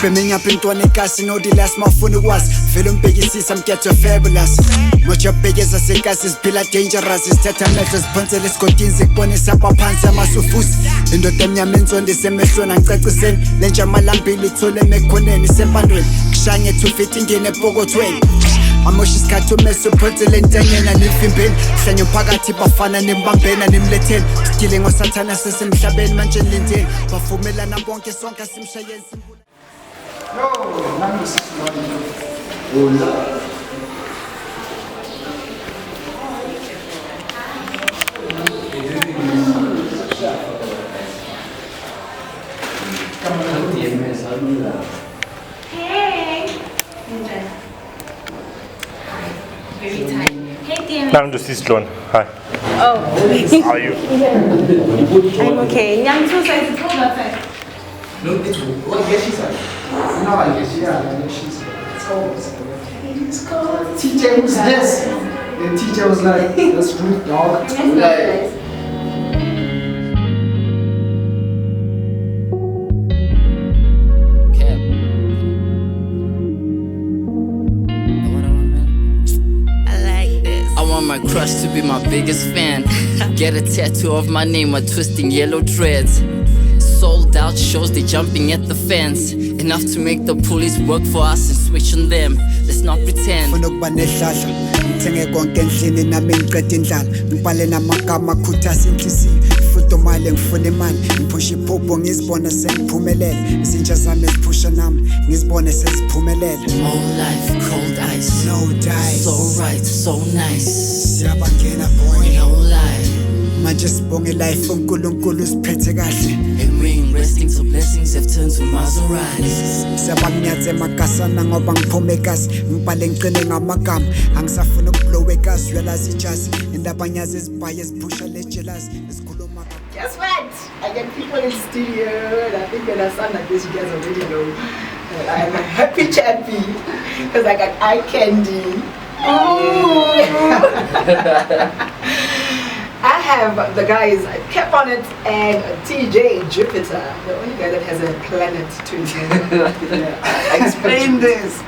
Brimming up into an gas, no the last my phone was. Film big is some get fabulous. Much your biggest as a gas is pillar dangerous. Is tetanus, Poncelis, Cotinzi, Bonis, and Papanza, Masufus. In the Demiamins on the same mission and Kakusen, then Jamalambi, Little Mekonen, Sempandre, Shang it to fitting in a Bogo train. Amoshis got to mess up Portland and Nifim, Sanyo Pagati Bafana, Nimbamben and Nimletel, stealing of Satanas and Shaben Mansion Lintel, Bafumela and Bonke Sonka Sim Shayen. No, number 6 I'm just this one. Hi. Oh. How are you? I'm okay. Yang two sides is No, it's what she's like. No, I guess, yeah, she's it's called TJ was this. And TJ was like, that's rude dog. Like, my crush to be my biggest fan. Get a tattoo of my name while twisting yellow dreads. Sold out shows, they jumping at the fence. Enough to make the police work for us and switch on them. Let's not pretend. Mali ngifuna imali ngiphusha iphupho ngizibona sengiphumelele izinja zami eziphusha nami ngizibone seziphumelele. More life, cold ice, no dice, so right, so nice. Siyabangena boy, no lie. Manje sibonge life uNkulunkulu siphethe kahle. And ring resting to blessings have turned to Maseratis. Siyabanyaze makasana ngoba ngiphume ekasi ngibhale ngicine ngamagama angisafuna ukublow ekasi uyalazi ijazi indabanyaze ezibhaye eziphusha le jealous. Guess what? I get people in studio, and I think when I sound like this, you guys already know I'm a happy chappy because I got eye candy. Oh! I have the guys CapOnit and TJ Jupiter, the only guy that has a planet to his name. explain this.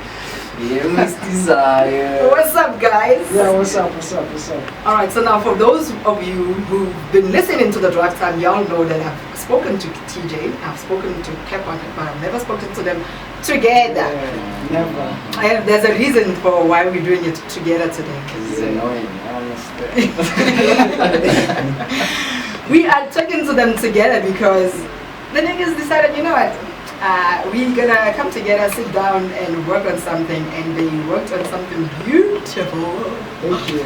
Yeah, Miss Desire. What's up, guys? Yeah, what's up? Alright, so now for those of you who've been listening to the drive time, y'all know that I've spoken to TJ, I've spoken to CapOnit, but I've never spoken to them together. Yeah, never. And there's a reason for why we're doing it together today. It's annoying, honestly. We are talking to them together because the niggas decided, you know what? We're gonna come together, sit down and work on something, and they worked on something beautiful. Thank you.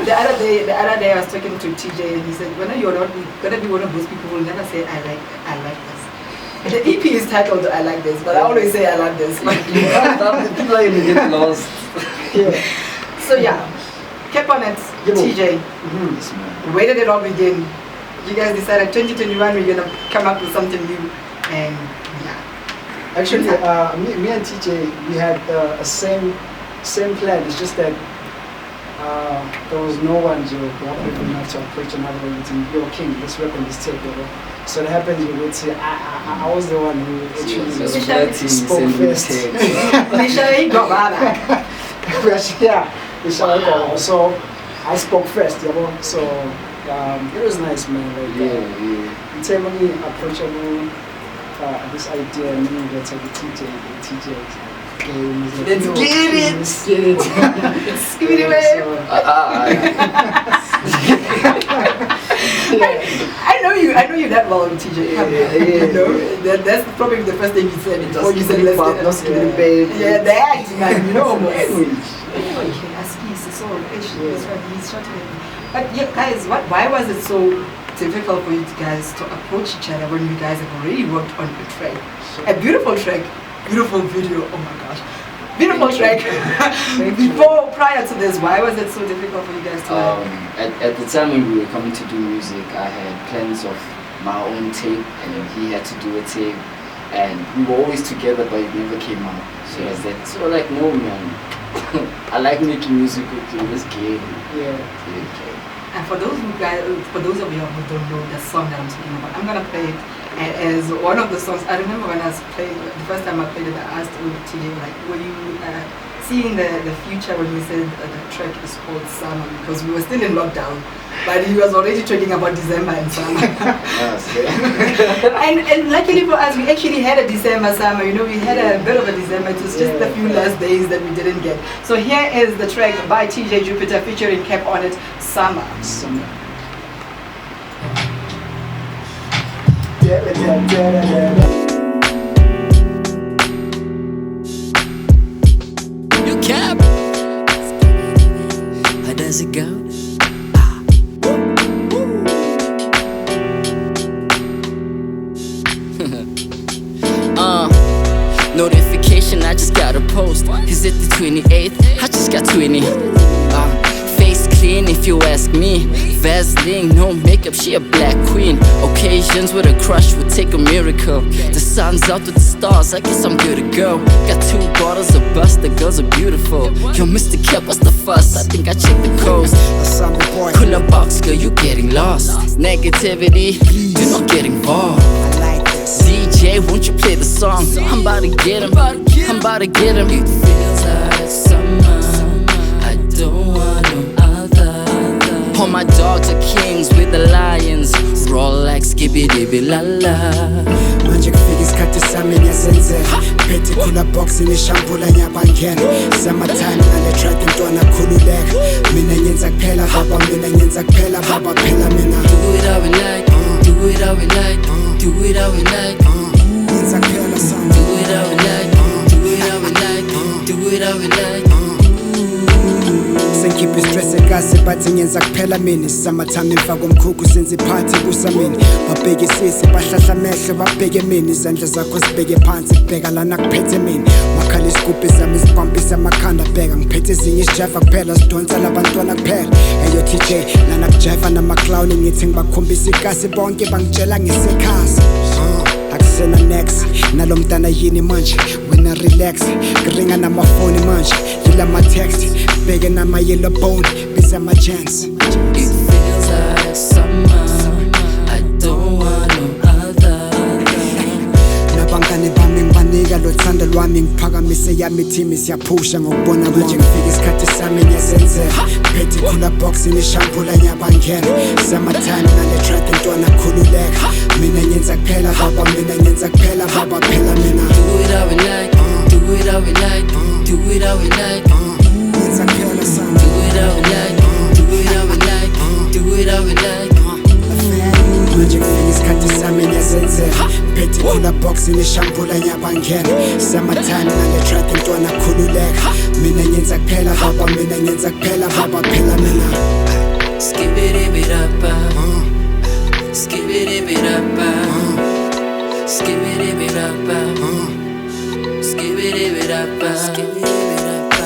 The other day I was talking to TJ and he said, "When you're not gonna be one of those people who will never say I like this." And the EP is titled I like this, but I always say I like this. People are gonna get lost. Yeah. So yeah, CapOnit, TJ. Where did it all begin? You guys decided 2021 we're gonna come up with something new, and yeah. Actually, me and TJ, we had a same plan. It's just that there was no one to help me enough to approach another one and yo, King, let's work on this tape. So it happened. You would say I was the one who actually spoke first. Yeah, so I spoke first. So. It was nice, man. Like, yeah. Tell me approachable this idea, and then let's have the TJ. Let's get it. Let's get it. I know you that well, TJ. You know, that's probably the first thing you said before you said let's get it, babe. Yeah, that man, you know. He's shouting. But yeah, guys, why was it so difficult for you guys to approach each other when you guys have already worked on a track? A beautiful track, beautiful video, oh my gosh. Beautiful track. Prior to this, why was it so difficult for you guys to at the time when we were coming to do music, I had plans of my own tape and he had to do a tape. And we were always together, but it never came out. So I said, so like, no man, I like making music with you, let's get it. Yeah. And for those of you who don't know the song that I'm talking about, I'm gonna play it And as one of the songs, I remember when I was playing, the first time I played it, I asked TJ, like, were you seeing the future when you said the track is called Summer? Because we were still in lockdown, but he was already talking about December and summer. and luckily for us, we actually had a December summer. You know, we had a bit of a December. It was just a few last days that we didn't get. So here is the track by TJ Jupiter featuring CapOnit, Summer. Summer. You Cap. How does it go? Notification, I just got a post. Is it the 28th? I just got 20. Face clean if you ask me. Vaseline, no makeup, she a black queen. Occasions with a crush would take a miracle. The sun's out with the stars, I guess I'm good to go. Got 2 bottles of bust, the girls are beautiful. Yo, Mr. Cap, what's the fuss? I think I checked the coast. Pull up box, girl, you getting lost. Negativity, do not get involved. DJ, won't you play the song? I'm about to get him, I'm about to get him. It feels like summer, I don't want no other. All my dogs are kings with the lions. Roll like skibidi la la. Manje kufika isikhathi sami ngiyazenzela phethe khula box nishampula nyabangena summertime ngale track intwana khululeka mina ngenza kuphela baba mina ngenza kuphela baba phela mina do it how we like, do it how we like, do it how we like, ngenza kuphela son do it how we like, do it how we like, do it how we like. Sengikhipha istress ekasi bathi ngenza kuphela mina summertime emfaka umkhukhu senza iphathi kusamini babhekisise bahlahla amehlo babheke mina izandla zakho zibheke phansi kubheka lana kuphethe mina makhala isigubhu zami zibhampisa amakhanda bheka ngiphethe ezinye isijayiva kuphela sidonsa labantwana kuphela eyo TJ lana kujayiva namaclown ngithi ngibakhombisa ikasi bonke bangitshela ngisekhasi akusena next nalo mntana yini manje wena relax kuringa namafoni manje yila ma-text bheke nama-yellow bone biza ama-chance. It feels like summer, I don't want no other. Nabangane bami ngibanika lo thando lwami ngiphakamise yami team siyaphusha ngokubona manje ngifika isikhathi sami ngiyazenzela phethe khula box nishampula nyabangena summertime ngale track intwana khululeka mina ngenza kuphela baba mina ngenza kuphela baba phela mina do it how we like, do it how we like, do it how we like, ngenza kuphela son do it how we like, do it how we like, do it how we like. Manje kufika isikhathi sami ngiyazenzela phethe khula box nishampula nyabangena summertime ngale track intwana khululeka mina ngenza kuphela baba mina ngenza kuphela baba phela mina Skibidi-bidi-da-ba, skibidi-bidi-da-ba, skibidi-bidi-da-ba, skibidi-bidi-da-ba, skibidi-bidi-da-ba.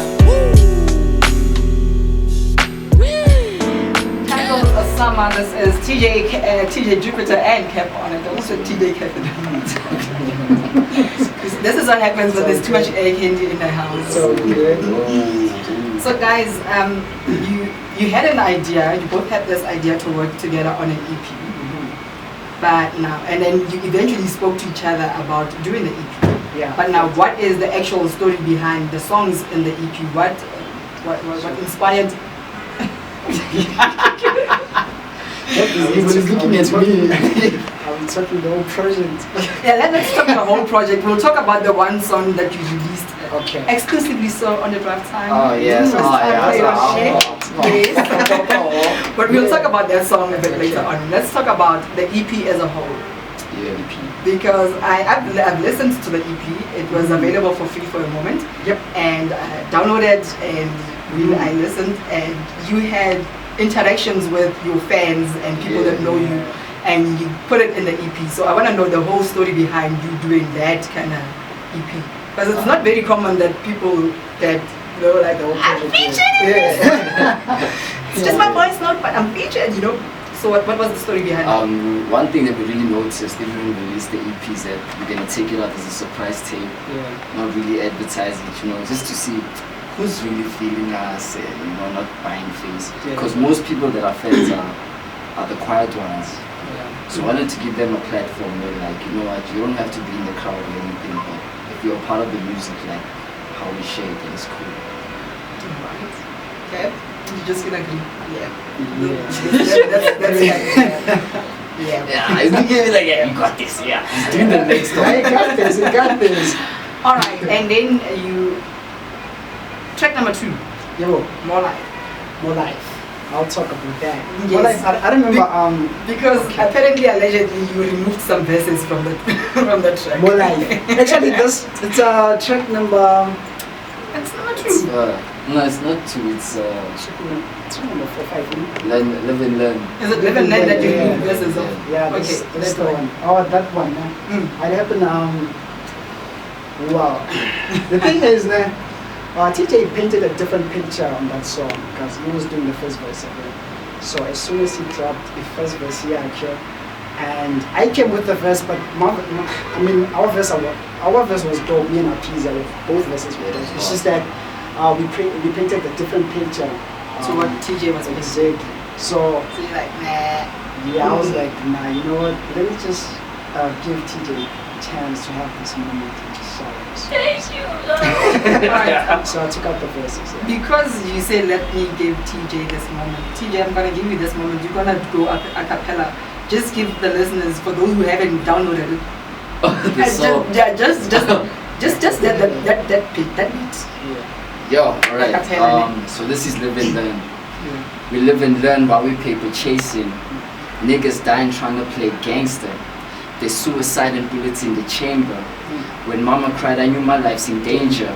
Title of Summer, this is TJ Jupiter and CapOnit. I also TJ CapOnit. This is what happens when there's too much air candy in the house. So good. So guys, you had an idea, you both had this idea to work together on an EP. But now, and then you eventually spoke to each other about doing the EP. Yeah. But now, what is the actual story behind the songs in the EP? What inspired? He was looking at me. I'm talking the whole project. Yeah, let's talk about the whole project. We'll talk about the one song that you released exclusively so on the Draft Time. Oh yes, Yes. But we'll talk about that song a bit later on. Let's talk about the EP as a whole. Yeah, EP. Because I've listened to the EP. It was available for free for a moment. Yep. And I downloaded and I listened, and you had interactions with your fans and people that know you, and you put it in the EP. So I want to know the whole story behind you doing that kind of EP. Because it's not very common that people that know like the whole project. It's just my voice note, but I'm featured, you know. So what was the story behind it? One thing that we really noticed even when we released the EP is that we're gonna take it out as a surprise tape, not really advertise it, you know, just to see who's really feeling us, you know, not buying face. Because most people that are fans are the quiet ones. So I wanted to give them a platform where, like, you know what, you don't have to be in the crowd or anything, but if you're a part of the music, like how we share it, then it's cool. Right. Okay. You're just gonna agree. Yeah. That's yeah. Yeah, you give it like, yeah, you got this, yeah. He's doing the next one. I got this, you got this. All right, and then you track number 2, Yo, More Life. more life. I'll talk about that. Yes. More life. I remember Because apparently, allegedly, you removed some verses from the from the track. more life. Actually, it's track number. That's number 2. No, it's not 2, it's Track number 4, 5. live and learn. Is it Live and Learn that you Yeah. removed verses of? Yeah, Okay, that's the that one. Oh, that one. I happened. Wow. The thing is, TJ painted a different picture on that song because he was doing the first verse of it. So as soon as he dropped the first verse here, and I came with the verse, but our verse was dope. Me and Apeazy, both verses were dope. It's just that we painted a different picture. So what TJ was exactly. So you're like, nah. yeah, I was like, nah, you know what? Let me just give TJ a chance to have this moment and just shout this. Thank you, Lord. So I took out the verses. Yeah. Because you say, let me give TJ this moment. TJ, I'm gonna give you this moment. You're gonna go a cappella. Just give the listeners, for those who haven't downloaded it. The song. Just that beat. Yo, alright. So this is Live and Learn. We live and learn while we paper chasing. Niggas dying trying to play gangster. There's suicide and bullets in the chamber. When mama cried, I knew my life's in danger.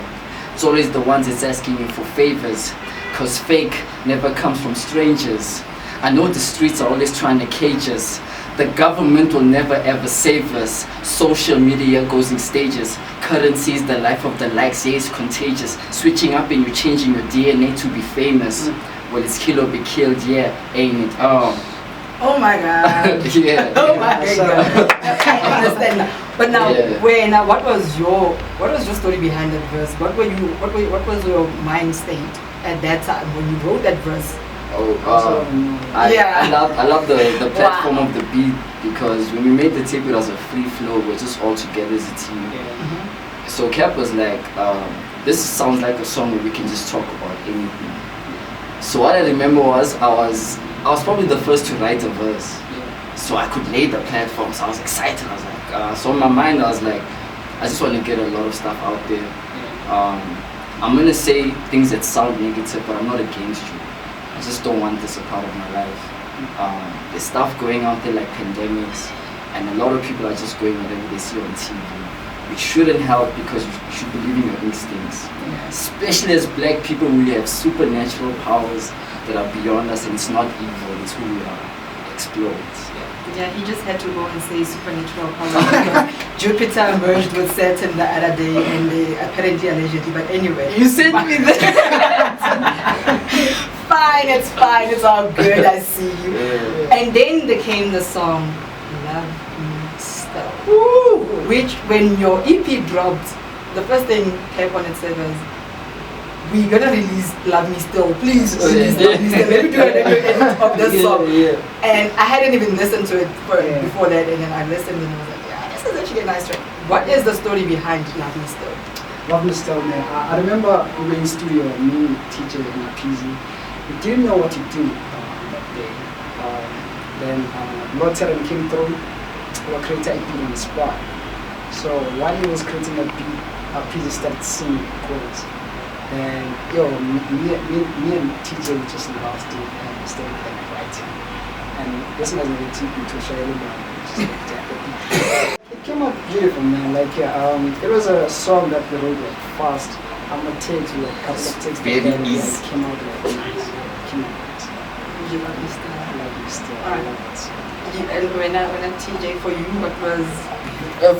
It's always the ones that's asking you for favors. Cause fake never comes from strangers. I know the streets are always trying to cage us. The government will never ever save us. Social media goes in stages. Currency is the life of the likes, yeah, it's contagious. Switching up and you changing your DNA to be famous. Well, it's kill or be killed, yeah, ain't it? Oh my God. Yeah. Oh my God. I understand now. But now, Yeah. what was your story behind that verse? What was your mind state at that time when you wrote that verse? I love the platform of the beat, because when we made the tape, it was a free flow. We're just all together as a team. So Cap was like, this sounds like a song where we can just talk about anything. So what I remember was I was probably the first to write a verse. So I could lay the platform. So I was excited. I was like, so in my mind I was like, I just want to get a lot of stuff out there. I'm gonna say things that sound negative, but I'm not against you. I just don't want this a part of my life. There's stuff going out there like pandemics, and a lot of people are just going whatever they see on TV. Which shouldn't help, because you should believe in your instincts. Especially as black people, we have supernatural powers that are beyond us, and it's not evil, it's who we are. Explode. Yeah, he just had to go and say supernatural power. Jupiter merged with Saturn the other day, and they apparently allegedly, but anyway. You sent me that. Fine, it's all good, I see you. And then there came the song, Love Me Still. Which, when your EP dropped, the first thing CapOnit said was, we're gonna release Love Me Still, please release Love Me Still. Let me do an edit of this song. And I hadn't even listened to it before that, and then I listened and I was like, yeah, this is actually a nice track. What is the story behind Love Me Still? Love Me Still, man. I remember we were in studio, me, TJ, and Apeazy. We didn't know what to do that day. Then Lord Terran came through. We were creating a beat on the spot. So while he was creating a beat, Apeazy started singing chords. And me and TJ just lost it and started like writing. And this was a TP to show everyone. It came out beautiful, man. Like it was a song that we wrote like fast. I'm gonna take like a couple of takes. Very and easy. it came out like nice. Came out nice. You love me still. I love you still. I Alright. love it. And when TJ, for you, what was...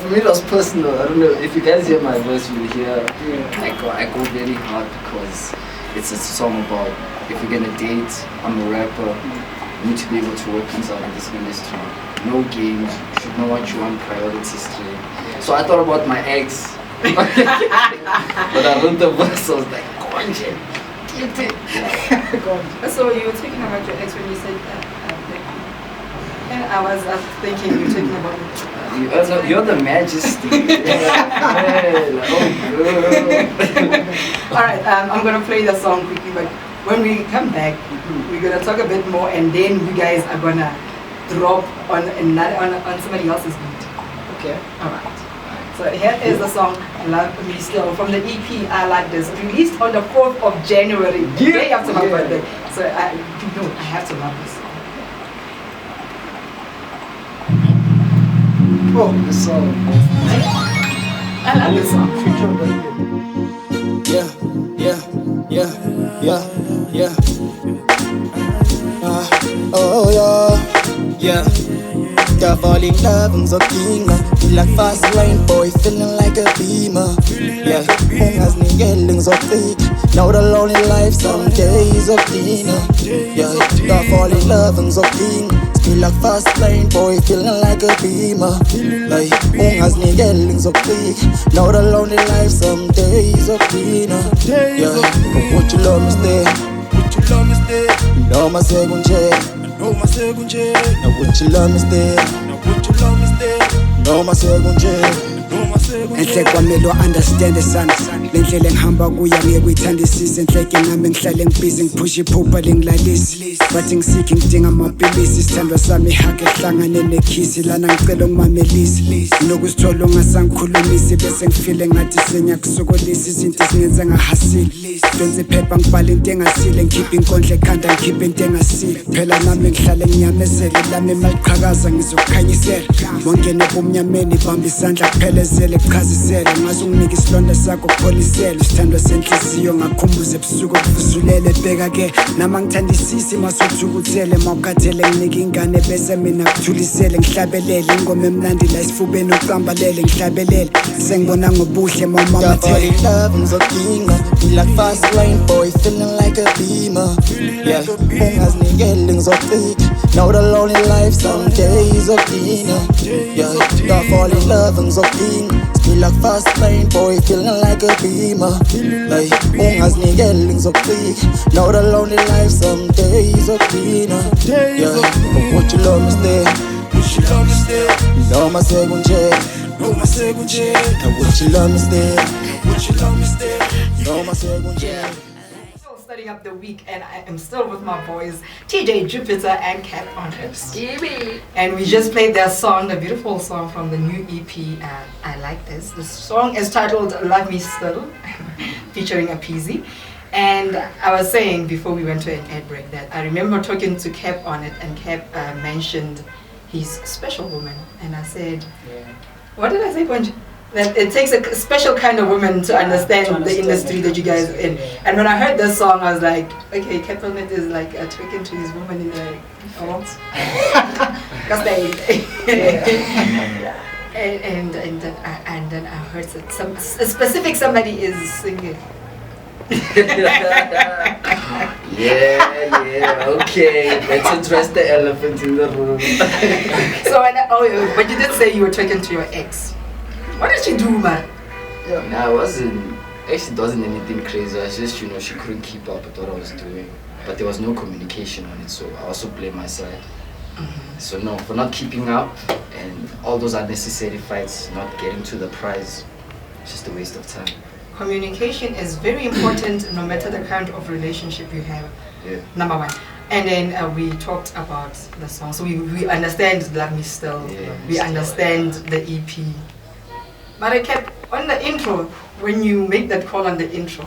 For me it was personal. I don't know if you guys hear my voice, you will hear Yeah. I go very hard, because it's a song about, if you're gonna date, I'm a rapper, you need to be able to work things out in this industry. No games, you should know what you want, priorities straight. So I thought about my ex. But I wrote the verse, I was like, go on, Jay, get it. So you were thinking about your ex when you said that? I was thinking you're talking about You're the majesty. All right, I'm gonna play the song quickly, but when we come back, we're gonna talk a bit more, and then you guys are gonna drop on somebody else's beat. Okay. All right. So here is the song "Love Me Still" from the EP "I Like This," released on the 4th of January, the day after my birthday. So I have to love this song. Oh, the song. I love this song. Yeah. Yeah. Got fall in love and so king. Feel like fast lane boy, feeling like a beamer. Yeah, as nigga so thick. Now the lonely life, some days of dinner. Yeah, got fall in love and so king. Feel like fast lane boy, feeling like a beamer. Like as nigga so thick. Now the lonely life, some days of dinner. Yeah, would you love me stay? Would you love me stay? No, my second check. No, my second check. Now would you love me stay? Now would you love me stay? No, my second check. Enhle kwamelo understand son lendlela engihamba kuya ngiyakuyithandisisa enhleke ngami ngihlale ngibhizi ngiphusha iphupha lengilalisi bathi ngisiki ngidinga amapilisi isithandwa sami ihake ehlangane nekhisi lana ngicela ungimamelisi nokuzithola ungasangikhulumisi bese ngifile ngathi sengiyakusokolisa izinto ezingenza ngahasile donse phepha ngibhala into engasile ngikhipha inkondlo ekhanda ngikhipha into engasile phela nami ngihlale nginyamezele lami maliqhakaza ngizokukhanyisela bongene bomnyameni bamba isandla kuphelezele kuchazisele ngaze unginike isilonda sakho kupholisele isithandwa senhliziyo ngakhumbuza ebusuku okuvuzulele bheka ke nama ngithandisisi masuthukuthele mawukathele nginike ingane bese mina kuthulisele ngihlabelele ingoma emnandi la isifubeni uqambalele ngihlabelele sengibona ngobuhle mawumamathele love ngizodinga like fast lane boy feeling like a beamer yeah ungazinikele ngizofika now the lonely life some days of dinner yeah got fall in love ngizodinga feel like fast lane boy feeling like a beamer like ungazinikele ngizofika now the lonely life some days of dinner yeah would you love me stay would you love me stay no my second check no my second check would you love me stay would you love me stay no my second check. Starting up the week, and I am still with my boys TJ Jupiter and CapOnit. And we just played their song, the beautiful song from the new EP, I Like This. The song is titled Love Me Still, featuring Apeazy. And I was saying before we went to an ad break that I remember talking to CapOnit, and Cap mentioned his special woman, and I said, what did I say, Konji? That it takes a special kind of woman to understand the industry that you guys are in. And when I heard this song, I was like, okay, CapOnit is like talking to his woman in the and then I heard that a specific somebody is singing. Okay. Let's address the elephant in the room. So, but you did say you were talking to your ex. What did she do, man? Nah, it wasn't anything crazy. I was just, she couldn't keep up with what I was doing. But there was no communication on it, so I also blame my side. So no, for not keeping up and all those unnecessary fights, not getting to the prize, it's just a waste of time. Communication is very important no matter the kind of relationship you have. Yeah. Number one. And then we talked about the song. So we understand Love Me Still. Yeah, we understand the EP. But I kept on the intro, when you make that call on the intro,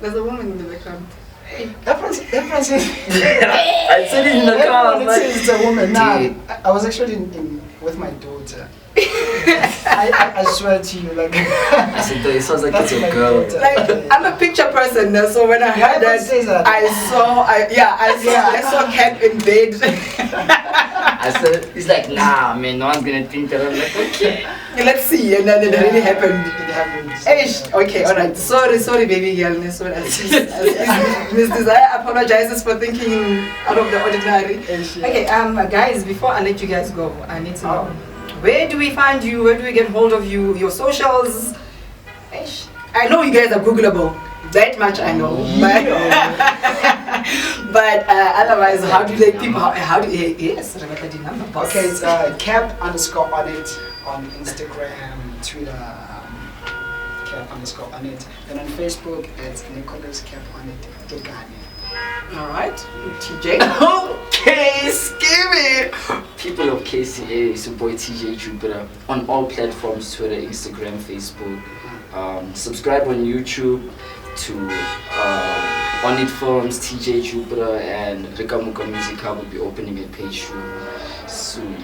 there's a woman in the background. Hey. Everyone says I said it in the car. Everyone says it's a woman. Nah, I was actually with my daughter. I swear to you, like I said, it sounds like it's a girl. Like, I'm a picture person, so when I heard that, I saw Cap in bed. I said, he's like, nah, man, no one's gonna think that. I'm like, okay. Let's see, and then it really happened. It happened. Okay, alright. Sorry, baby girl. Miss Desire apologizes for thinking out of the ordinary. Okay, guys, before I let you guys go, I need to know. Where do we find you? Where do we get hold of you? Your socials? I know you guys are Googleable. That much I know. But otherwise, how do they people? How do yes? Rebecca, the number. Boss. Okay, it's cap_on_it on Instagram, Twitter. Cap_on_it. Then on Facebook, it's Nicholas CapOnit Tekane. All right, TJ. Okay, skimmy. People of KCA, it's your boy TJ Jupiter on all platforms: Twitter, Instagram, Facebook. Subscribe on YouTube to On It Films, TJ Jupiter, and Rekamuka Music Hub will be opening a page soon.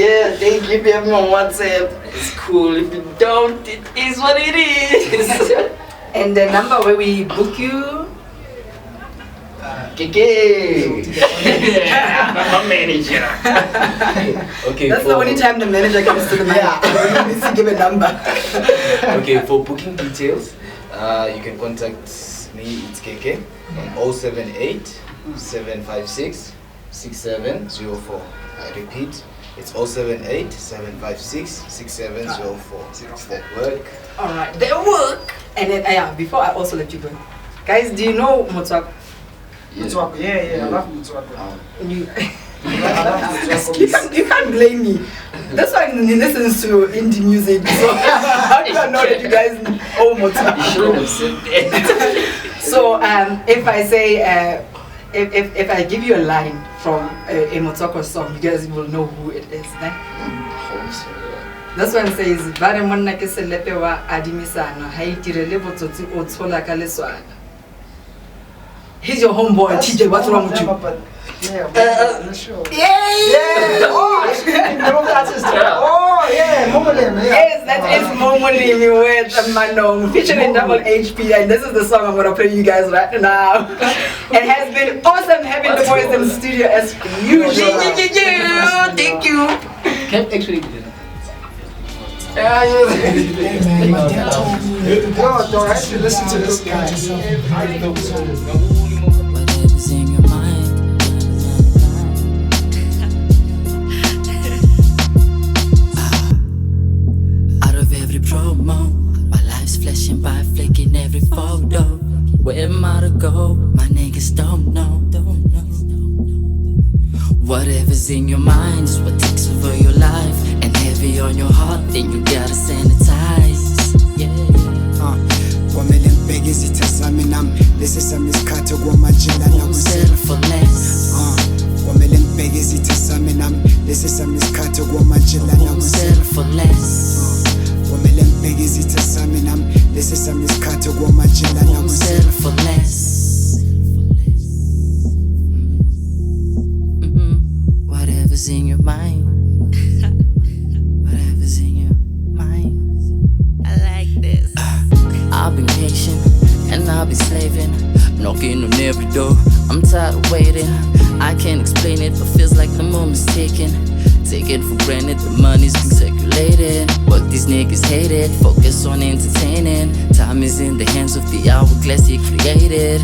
Yeah, they give me on WhatsApp. It's cool. If you don't, it is what it is. And the number where we book you. KK. I'm a manager. Okay, That's the only time the manager comes to the mic. He needs to give a number. Okay, for booking details, you can contact me, it's KK, on 078 756 6704. I repeat, it's 078 756 6704. Does that work? Alright, they work. And then, before I also let you go, guys, do you know Motswako? Motswako, yeah, I love Motswako. You can't blame me. That's why he listens to indie music. So how do I know that you guys know Motswako? So if I say if I give you a line from a Motswako song, you guys will know who it is. That's what I'm saying. Vare monna ke selepe wa adimisana ha itirele botsotsi o tshola ka leswana. He's your homeboy, TJ. What's wrong with you? Yeah, I'm not sure. Yeah! Oh, yeah, Momoleme. Yes, that is Momoleme with Manong featuring Double HP, and this is the song I'm gonna play you guys right now. It has been awesome having the boys in the studio as usual. Thank you. Can't actually do that. Yo, don't actually listen to this guy. Whatever's in your mind. Out of every promo, my life's flashing by, flicking every photo. Where am I to go? My niggas don't know. Whatever's in your mind is what takes over your life. And heavy on your heart, then you gotta sanitize. Yeah. Kwamele mbeke izitha sami nami lesi sami isikhathi kwamajila Won't settle for less. Kwamele mbeke izitha sami nami lesi sami isikhathi kwamajila Won't settle for less. Kwamele mbeke izitha sami nami lesi sami isikhathi kwamajila Won't settle for less. Whatever's in your mind. Whatever's in your mind. I like this. I've been patient and I'll be slaving, knocking on every door. I'm tired of waiting. I can't explain it, but feels like the moment's taken. Take it for granted, the money's been circulated. But these niggas hate it, focus on entertaining. Time is in the hands of the hourglass he created.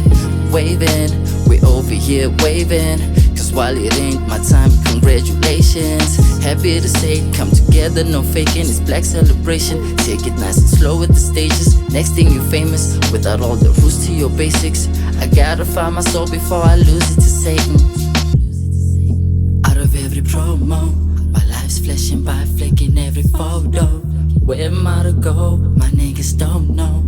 Waving, we over here waving. Cause while it ain't my time, congratulations. Happy to say, come together, no faking. It's black celebration. Take it nice and slow at the stages. Next thing you're famous, without all the rules to your basics. I gotta find my soul before I lose it to Satan. Out of every promo, my life's flashing by, flicking every photo. Where am I to go? My niggas don't know.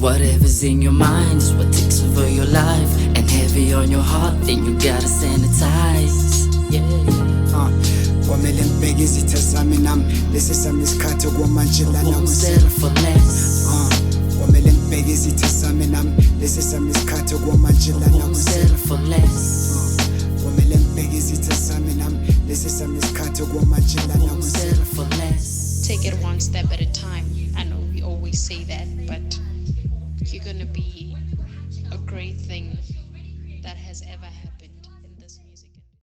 Whatever's in your mind is what takes over your life. And heavy on your heart, then you gotta sanitize. Yeah. Kwamele mbeke izitha sami nami lesi sami isikhathi kwamajila Won't settle for less. Kwamele mbeke izitha sami nami lesi sami isikhathi kwamajila Won't settle for less. Kwamele mbeke izitha sami nami lesi sami isikhathi kwamajila Won't settle for less. Take it one step at a time. I know we always say that, but you're gonna be a great thing that has ever happened.